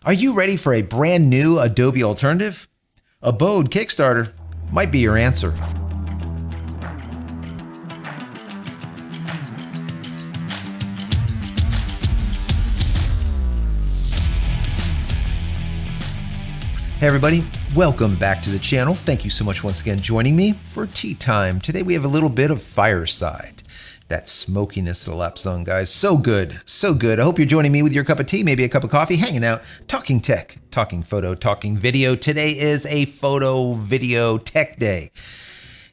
Are you ready for a brand new Adobe alternative? Abode Kickstarter might be your answer. Hey everybody, welcome back to the channel. Thank you so much once again joining me for tea time. Today we have a little bit of fireside. That smokiness of the lap zone, guys. So good, so good. I hope you're joining me with your cup of tea, maybe a cup of coffee, hanging out, talking tech, talking photo, talking video. Today is a photo, video, tech day.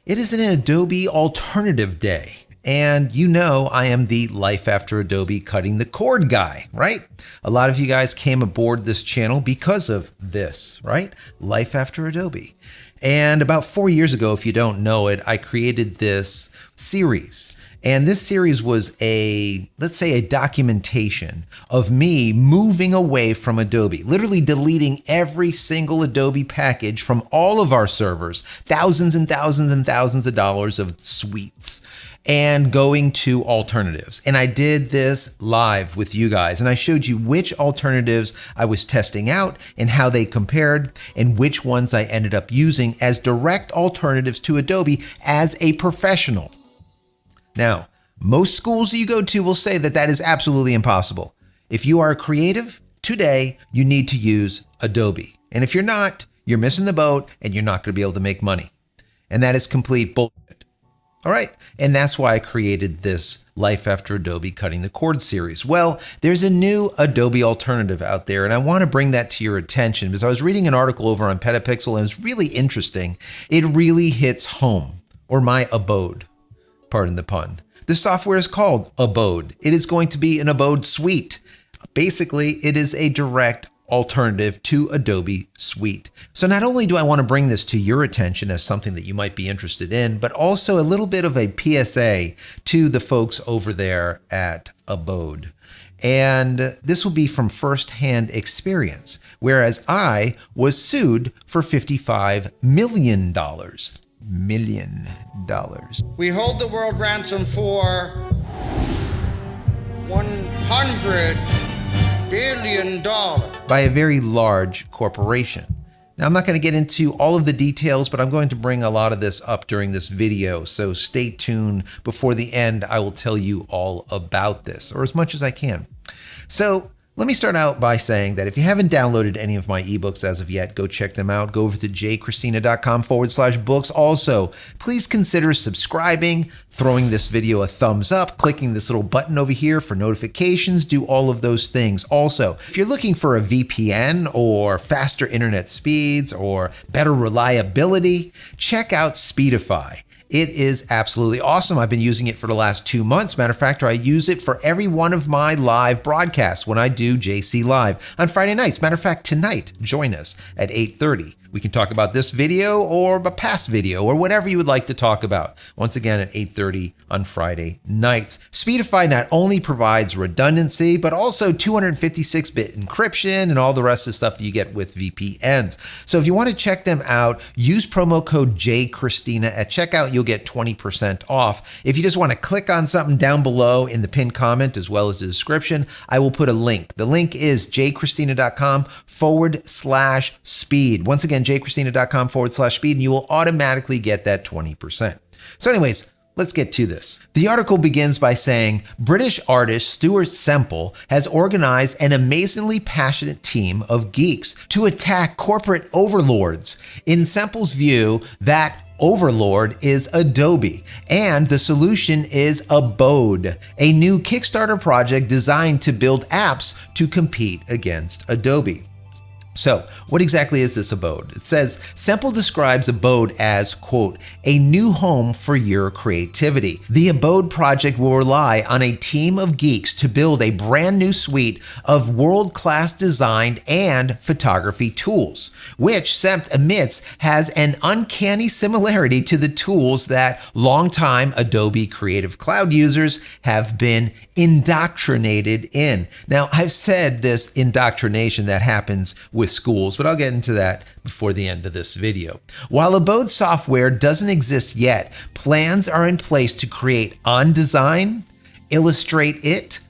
It is an Adobe alternative day. And you know I am the Life After Adobe cutting the cord guy, right? A lot of you guys came aboard this channel because of this, right? Life After Adobe. And about 4 years ago, if you don't know it, I created this series. And this series was let's say a documentation of me moving away from Adobe, literally deleting every single Adobe package from all of our servers, thousands and thousands and thousands of dollars of suites, and going to alternatives. And I did this live with you guys, and I showed you which alternatives I was testing out and how they compared, and which ones I ended up using as direct alternatives to Adobe as a professional. Now, most schools you go to will say that that is absolutely impossible. If you are a creative, today you need to use Adobe. And if you're not, you're missing the boat and you're not going to be able to make money. And that is complete bullshit. All right. And that's why I created this Life After Adobe Cutting the Cord series. Well, there's a new Adobe alternative out there, and I want to bring that to your attention because I was reading an article over on Petapixel and it was really interesting. It really hits home, or my abode. Pardon the pun. The software is called Abode. It is going to be an Abode suite. Basically, it is a direct alternative to Adobe Suite. So not only do I want to bring this to your attention as something that you might be interested in, but also a little bit of a PSA to the folks over there at Abode. And this will be from firsthand experience, whereas I was sued for $55 million. We hold the world ransom for $100 billion by a very large corporation. Now, I'm not going to get into all of the details, but I'm going to bring a lot of this up during this video. So stay tuned. Before the end, I will tell you all about this, or as much as I can. So let me start out by saying that if you haven't downloaded any of my ebooks as of yet, go check them out. Go over to jchristina.com/books. Also, please consider subscribing, throwing this video a thumbs up, clicking this little button over here for notifications, do all of those things. Also, if you're looking for a VPN or faster internet speeds or better reliability, check out Speedify. It is absolutely awesome. I've been using it for the last 2 months. Matter of fact, I use it for every one of my live broadcasts when I do JC Live on Friday nights. Matter of fact, tonight, join us at 8:30. We can talk about this video or a past video or whatever you would like to talk about. Once again, at 8:30 on Friday nights. Speedify not only provides redundancy, but also 256-bit encryption and all the rest of the stuff that you get with VPNs. So if you want to check them out, use promo code JChristina at checkout. You'll get 20% off. If you just want to click on something down below in the pinned comment as well as the description, I will put a link. The link is jchristina.com/speed. Once again, jchristina.com/speed, and you will automatically get that 20%. So anyways, let's get to this. The article begins by saying, British artist Stuart Semple has organized an amazingly passionate team of geeks to attack corporate overlords. In Semple's view, that overlord is Adobe, and the solution is Abode, a new Kickstarter project designed to build apps to compete against Adobe. So what exactly is this Abode? It says, Semple describes Abode as, quote, a new home for your creativity. The Abode project will rely on a team of geeks to build a brand new suite of world-class design and photography tools, which Semple admits has an uncanny similarity to the tools that longtime Adobe Creative Cloud users have been indoctrinated in. Now, I've said this indoctrination that happens with schools, but I'll get into that before the end of this video. While Abode software doesn't exist yet, plans are in place to create ONdesign, illustrateIT,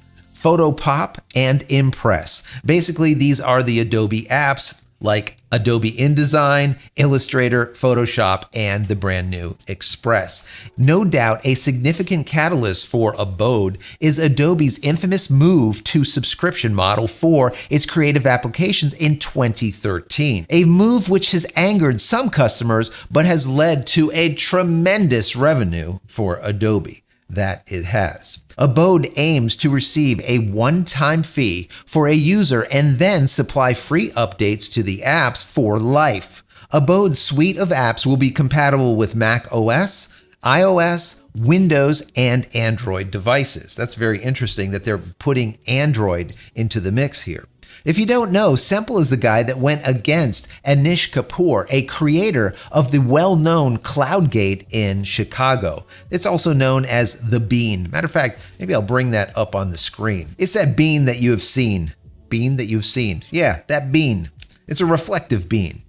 photoPOP, and Impress. Basically, these are the Adobe apps like Abode ONdesign, Illustrator, Photoshop, and the brand new Express. No doubt a significant catalyst for Abode is Adobe's infamous move to subscription model for its creative applications in 2013. A move which has angered some customers but has led to a tremendous revenue for Adobe. That it has. Abode aims to receive a one-time fee for a user and then supply free updates to the apps for life. Abode's suite of apps will be compatible with Mac OS, iOS, Windows, and Android devices. That's very interesting that they're putting Android into the mix here. If you don't know, Semple is the guy that went against Anish Kapoor, a creator of the well-known CloudGate in Chicago. It's also known as the Bean. Matter of fact, maybe I'll bring that up on the screen. It's that bean that you have seen. Bean that you've seen. Yeah, that bean. It's a reflective bean.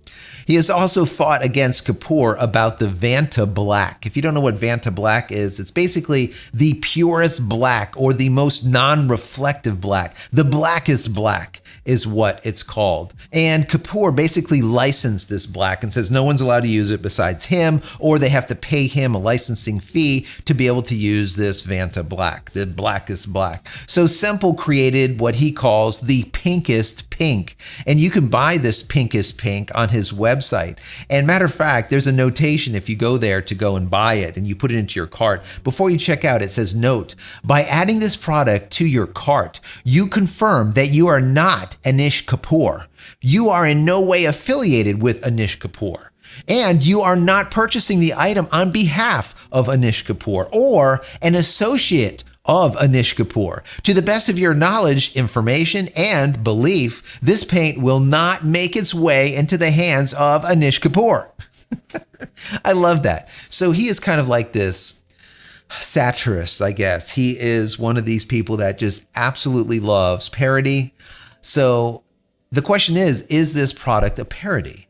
He has also fought against Kapoor about the Vanta Black. If you don't know what Vanta Black is, it's basically the purest black or the most non-reflective black. The blackest black is what it's called. And Kapoor basically licensed this black and says no one's allowed to use it besides him, or they have to pay him a licensing fee to be able to use this Vanta Black, the blackest black. So Semple created what he calls the pinkest pink. And you can buy this pinkest pink on his website. And matter of fact, there's a notation if you go there to go and buy it and you put it into your cart. Before you check out, it says, note, by adding this product to your cart, you confirm that you are not Anish Kapoor. You are in no way affiliated with Anish Kapoor. And you are not purchasing the item on behalf of Anish Kapoor or an associate of Anish Kapoor. To the best of your knowledge, information, and belief, this paint will not make its way into the hands of Anish Kapoor. I love that. So he is kind of like this satirist, I guess. He is one of these people that just absolutely loves parody. So the question is this product a parody?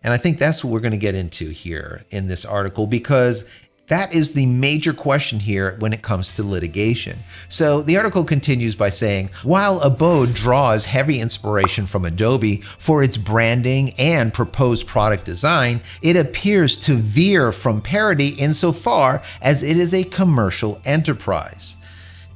And I think that's what we're going to get into here in this article, because that is the major question here when it comes to litigation. So the article continues by saying, while Abode draws heavy inspiration from Adobe for its branding and proposed product design, it appears to veer from parody insofar as it is a commercial enterprise.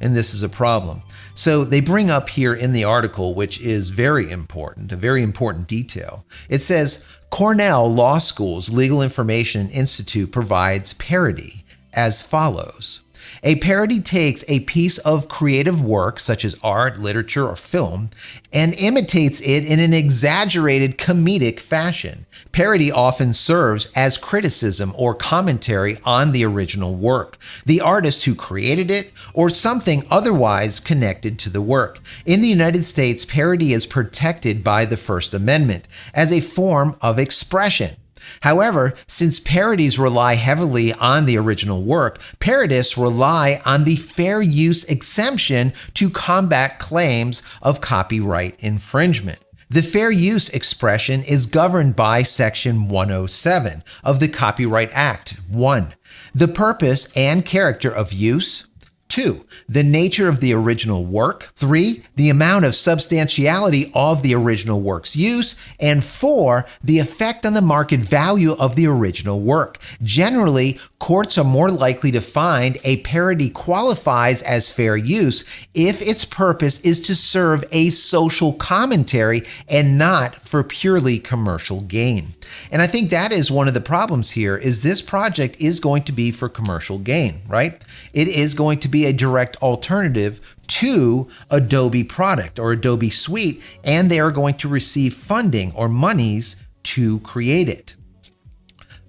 And this is a problem. So they bring up here in the article, which is very important, a very important detail. It says, Cornell Law School's Legal Information Institute provides parody as follows. A parody takes a piece of creative work, such as art, literature, or film, and imitates it in an exaggerated comedic fashion. Parody often serves as criticism or commentary on the original work, the artist who created it, or something otherwise connected to the work. In the United States, parody is protected by the First Amendment as a form of expression. However, since parodies rely heavily on the original work, parodists rely on the fair use exemption to combat claims of copyright infringement. The fair use expression is governed by Section 107 of the Copyright Act. 1. The purpose and character of use. 2. The nature of the original work. 3. The amount of substantiality of the original work's use. And 4. The effect on the market value of the original work. Generally, courts are more likely to find a parody qualifies as fair use if its purpose is to serve a social commentary and not for purely commercial gain. And I think that is one of the problems here, is this project is going to be for commercial gain, right? It is going to be a direct alternative to Adobe product or Adobe Suite, and they are going to receive funding or monies to create it.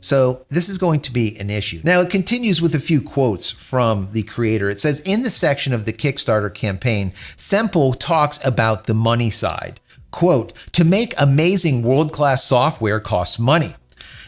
So this is going to be an issue. Now it continues with a few quotes from the creator. It says, in the section of the Kickstarter campaign, Semple talks about the money side. Quote, to make amazing world-class software costs money.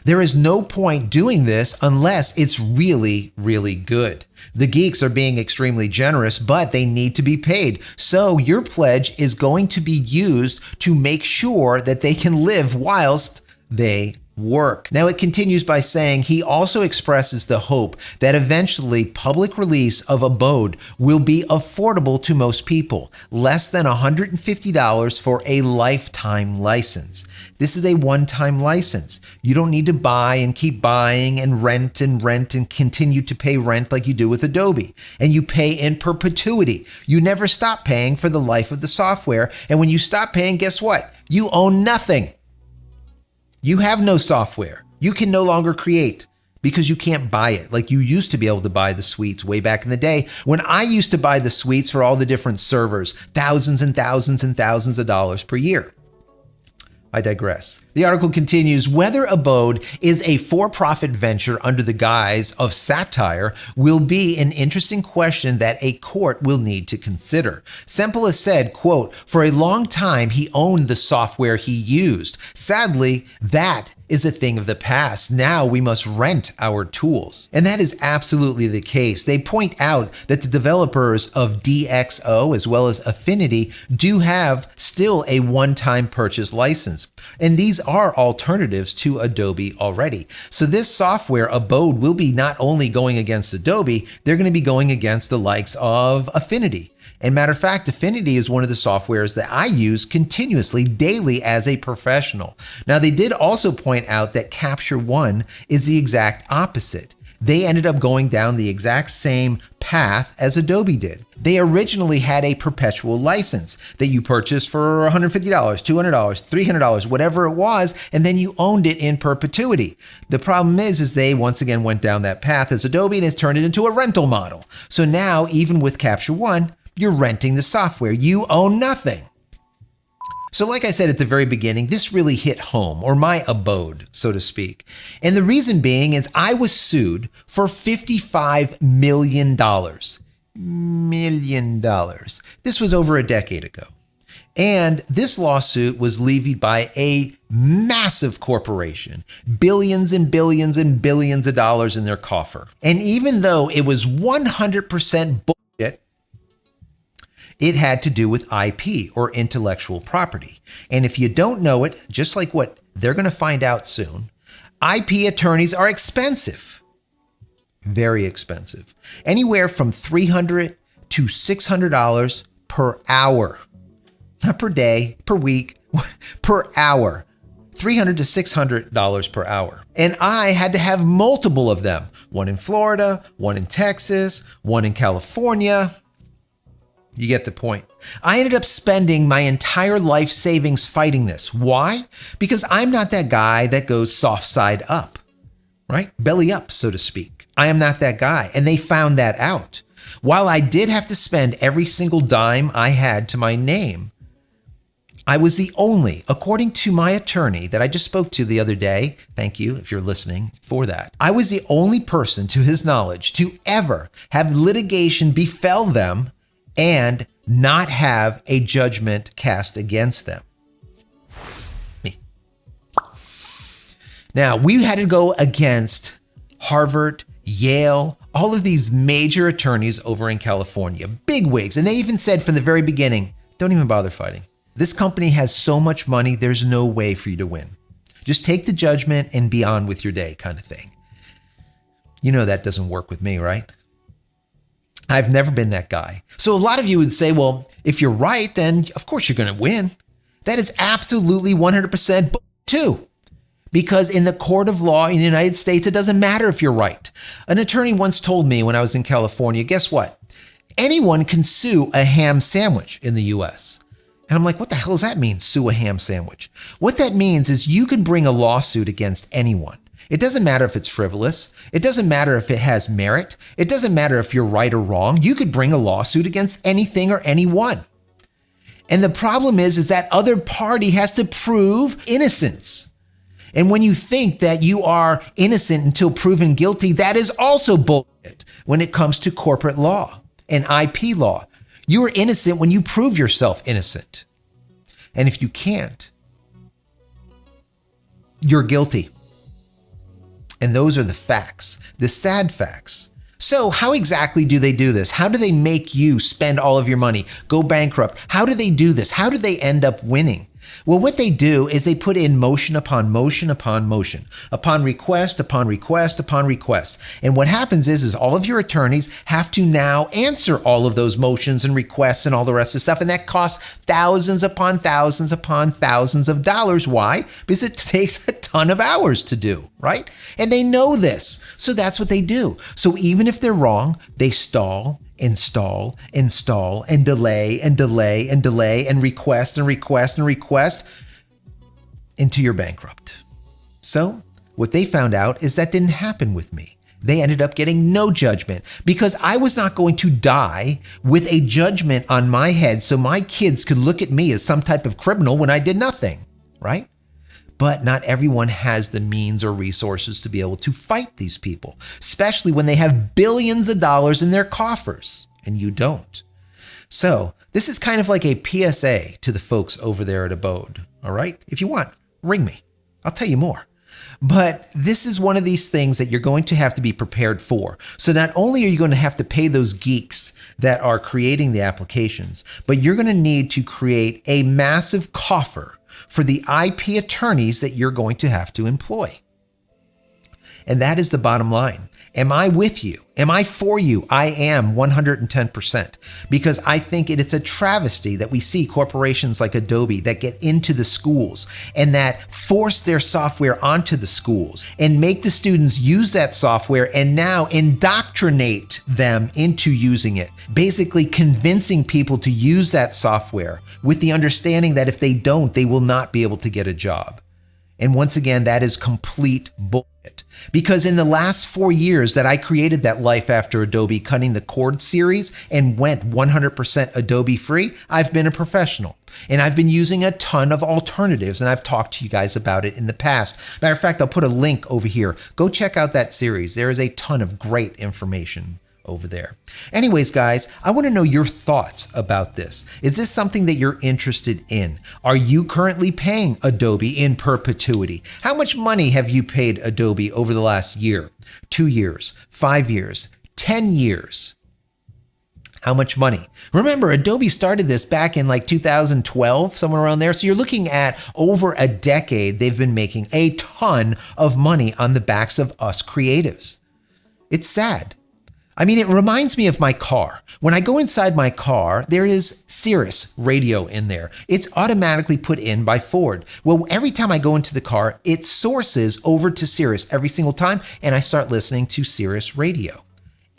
There is no point doing this unless it's really, really good. The geeks are being extremely generous, but they need to be paid. So your pledge is going to be used to make sure that they can live whilst they work. Now it continues by saying he also expresses the hope that eventually public release of Abode will be affordable to most people, less than $150 for a lifetime license. This is a one-time license. You don't need to buy and keep buying and rent and continue to pay rent like you do with Adobe. And you pay in perpetuity. You never stop paying for the life of the software. And when you stop paying, guess what? You own nothing. You have no software. You can no longer create because you can't buy it like you used to be able to buy the suites way back in the day when I used to buy the suites for all the different servers, thousands and thousands and thousands of dollars per year. I digress. The article continues, whether Abode is a for-profit venture under the guise of satire will be an interesting question that a court will need to consider. Semple has said, quote, for a long time he owned the software he used. Sadly, that is a thing of the past. Now we must rent our tools. And that is absolutely the case. They point out that the developers of DxO as well as Affinity do have still a one-time purchase license. And these are alternatives to Adobe already. So this software, Abode, will be not only going against Adobe, they're going to be going against the likes of Affinity. And matter of fact, Affinity is one of the softwares that I use continuously, daily as a professional. Now, they did also point out that Capture One is the exact opposite. They ended up going down the exact same path as Adobe did. They originally had a perpetual license that you purchased for $150, $200, $300, whatever it was, and then you owned it in perpetuity. The problem is they once again went down that path as Adobe and has turned it into a rental model. So now, even with Capture One, you're renting the software. You own nothing. So like I said at the very beginning, this really hit home, or my abode, so to speak. And the reason being is I was sued for $55 million. This was over a decade ago. And this lawsuit was levied by a massive corporation, billions and billions and billions of dollars in their coffer. And even though it was 100% bullshit, it had to do with IP, or intellectual property. And if you don't know it, just like what they're going to find out soon, IP attorneys are expensive. Very expensive. Anywhere from $300 to $600 per hour. Not per day, per week, per hour. $300 to $600 per hour. And I had to have multiple of them. One in Florida, one in Texas, one in California. You get the point. I ended up spending my entire life savings fighting this. Why? Because I'm not that guy that goes soft side up, right? Belly up, so to speak. I am not that guy. And they found that out. While I did have to spend every single dime I had to my name, I was the only, according to my attorney that I just spoke to the other day, thank you if you're listening for that, I was the only person to his knowledge to ever have litigation befell them and not have a judgment cast against them. Me. Now, we had to go against Harvard, Yale, all of these major attorneys over in California, big wigs. And they even said from the very beginning, don't even bother fighting. This company has so much money, there's no way for you to win. Just take the judgment and be on with your day kind of thing. You know that doesn't work with me, right? I've never been that guy. So a lot of you would say, well, if you're right, then of course you're going to win. That is absolutely 100% too. Because in the court of law in the United States, it doesn't matter if you're right. An attorney once told me when I was in California, guess what? Anyone can sue a ham sandwich in the US. And I'm like, what the hell does that mean, sue a ham sandwich? What that means is you can bring a lawsuit against anyone. It doesn't matter if it's frivolous. It doesn't matter if it has merit. It doesn't matter if you're right or wrong. You could bring a lawsuit against anything or anyone. And the problem is that other party has to prove innocence. And when you think that you are innocent until proven guilty, that is also bullshit when it comes to corporate law and IP law. You are innocent when you prove yourself innocent. And if you can't, you're guilty. And those are the facts, the sad facts. So how exactly do they do this? How do they make you spend all of your money, go bankrupt? How do they do this? How do they end up winning? Well, what they do is they put in motion upon motion upon motion, upon request, upon request, upon request. And what happens is all of your attorneys have to now answer all of those motions and requests and all the rest of the stuff. And that costs thousands upon thousands upon thousands of dollars. Why? Because it takes a ton of hours to do, right? And they know this. So that's what they do. So even if they're wrong, they stall, install, and delay and delay and delay and request and request and request until you're bankrupt. So what they found out is that didn't happen with me. They ended up getting no judgment because I was not going to die with a judgment on my head so my kids could look at me as some type of criminal when I did nothing, right? But not everyone has the means or resources to be able to fight these people, especially when they have billions of dollars in their coffers and you don't. So this is kind of like a PSA to the folks over there at Abode, all right? If you want, ring me. I'll tell you more. But this is one of these things that you're going to have to be prepared for. So not only are you going to have to pay those geeks that are creating the applications, but you're going to need to create a massive coffer for the IP attorneys that you're going to have to employ. And that is the bottom line. Am I with you? Am I for you? I am 110%, because I think it's a travesty that we see corporations like Adobe that get into the schools and that force their software onto the schools and make the students use that software and now indoctrinate them into using it, basically convincing people to use that software with the understanding that if they don't, they will not be able to get a job. And once again, that is complete bullshit. Because in the last 4 years that I created that Life After Adobe Cutting the Cord series and went 100% Adobe free, I've been a professional. And I've been using a ton of alternatives, and I've talked to you guys about it in the past. Matter of fact, I'll put a link over here. Go check out that series. There is a ton of great information over there. Anyways, guys, I want to know your thoughts about this. Is this something that you're interested in? Are you currently paying Adobe in perpetuity? How much money have you paid Adobe over the last year, 2 years, 5 years, 10 years? How much money? Remember, Adobe started this back in like 2012, somewhere around there. So you're looking at over a decade, they've been making a ton of money on the backs of us creatives. It's sad. I mean, it reminds me of my car. When I go inside my car, there is Sirius radio in there. It's automatically put in by Ford. Well, every time I go into the car, it sources over to Sirius every single time, and I start listening to Sirius radio.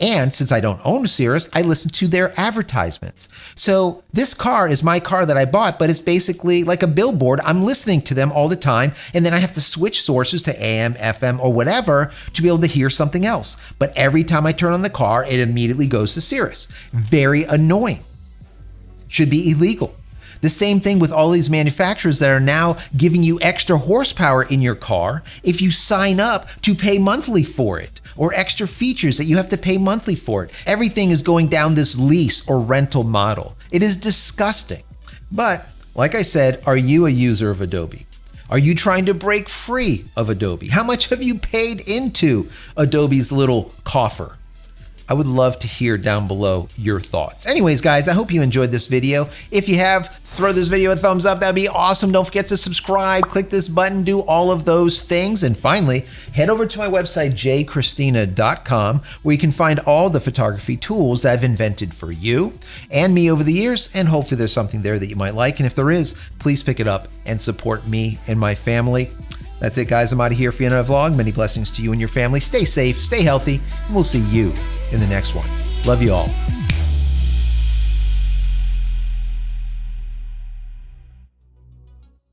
And since I don't own Sirius, I listen to their advertisements. So this car is my car that I bought, but it's basically like a billboard. I'm listening to them all the time, and then I have to switch sources to AM, FM, or whatever to be able to hear something else. But every time I turn on the car, it immediately goes to Sirius. Very annoying. Should be illegal. The same thing with all these manufacturers that are now giving you extra horsepower in your car if you sign up to pay monthly for it, or extra features that you have to pay monthly for it. Everything is going down this lease or rental model. It is disgusting. But like I said, are you a user of Adobe? Are you trying to break free of Adobe? How much have you paid into Adobe's little coffer? I would love to hear down below your thoughts. Anyways, guys, I hope you enjoyed this video. If you have, throw this video a thumbs up. That'd be awesome. Don't forget to subscribe, click this button, do all of those things. And finally, head over to my website, jchristina.com, where you can find all the photography tools I've invented for you and me over the years. And hopefully there's something there that you might like. And if there is, please pick it up and support me and my family. That's it, guys. I'm out of here for another vlog. Many blessings to you and your family. Stay safe, stay healthy, and we'll see you in the next one. Love you all.